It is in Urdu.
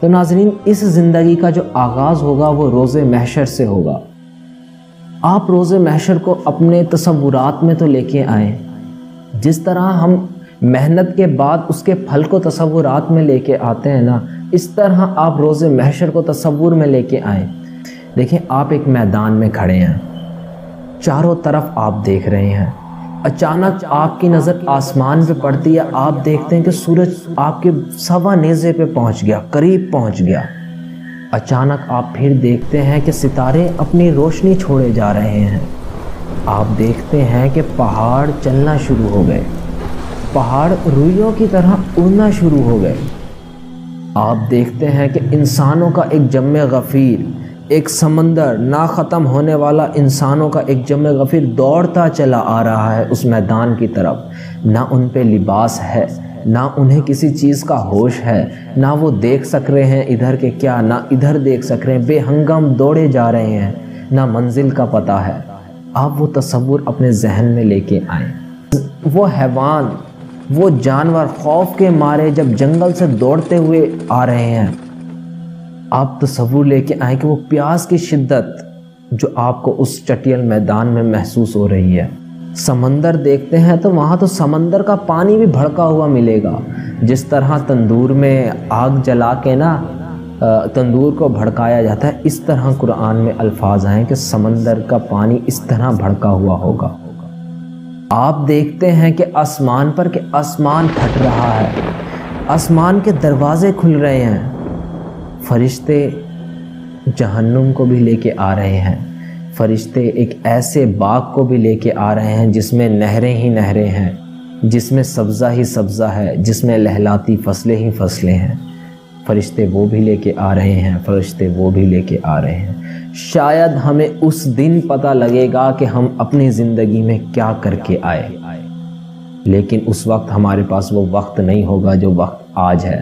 تو ناظرین اس زندگی کا جو آغاز ہوگا وہ روز محشر سے ہوگا۔ آپ روز محشر کو اپنے تصورات میں تو لے کے آئیں، جس طرح ہم محنت کے بعد اس کے پھل کو تصورات میں لے کے آتے ہیں نا، اس طرح آپ روز محشر کو تصور میں لے کے آئیں۔ دیکھیں آپ ایک میدان میں کھڑے ہیں، چاروں طرف آپ دیکھ رہے ہیں، اچانک آپ کی نظر آسمان پہ پڑتی ہے، آپ دیکھتے ہیں کہ سورج آپ کے سوا نیزے پہ پہنچ گیا، قریب پہنچ گیا۔ اچانک آپ پھر دیکھتے ہیں کہ ستارے اپنی روشنی چھوڑے جا رہے ہیں۔ آپ دیکھتے ہیں کہ پہاڑ چلنا شروع ہو گئے، پہاڑ روئیوں کی طرح اڑنا شروع ہو گئے۔ آپ دیکھتے ہیں کہ انسانوں کا ایک جمع غفیر، ایک سمندر نہ ختم ہونے والا انسانوں کا ایک جمع غفیر دوڑتا چلا آ رہا ہے اس میدان کی طرف۔ نہ ان پہ لباس ہے، نہ انہیں کسی چیز کا ہوش ہے، نہ وہ دیکھ سک رہے ہیں ادھر کے کیا، نہ ادھر دیکھ سک رہے ہیں، بے ہنگم دوڑے جا رہے ہیں، نہ منزل کا پتہ ہے۔ آپ وہ تصور اپنے ذہن میں لے کے آئیں۔ وہ حیوان، وہ جانور خوف کے مارے جب جنگل سے دوڑتے ہوئے آ رہے ہیں، آپ تصور لے کے آئیں کہ وہ پیاس کی شدت جو آپ کو اس چٹیل میدان میں محسوس ہو رہی ہے۔ سمندر دیکھتے ہیں تو وہاں تو سمندر کا پانی بھی بھڑکا ہوا ملے گا، جس طرح تندور میں آگ جلا کے نا تندور کو بھڑکایا جاتا ہے، اس طرح قرآن میں الفاظ ہیں کہ سمندر کا پانی اس طرح بھڑکا ہوا ہوگا۔ آپ دیکھتے ہیں کہ آسمان پر کہ آسمان پھٹ رہا ہے، آسمان کے دروازے کھل رہے ہیں، فرشتے جہنم کو بھی لے کے آ رہے ہیں، فرشتے ایک ایسے باغ کو بھی لے کے آ رہے ہیں جس میں نہریں ہی نہریں ہیں، جس میں سبزہ ہی سبزہ ہے، جس میں لہلاتی فصلیں ہی فصلیں ہیں۔ فرشتے وہ بھی لے کے آ رہے ہیں، فرشتے وہ بھی لے کے آ رہے ہیں۔ شاید ہمیں اس دن پتہ لگے گا کہ ہم اپنی زندگی میں کیا کر کے آئے، لیکن اس وقت ہمارے پاس وہ وقت نہیں ہوگا جو وقت آج ہے۔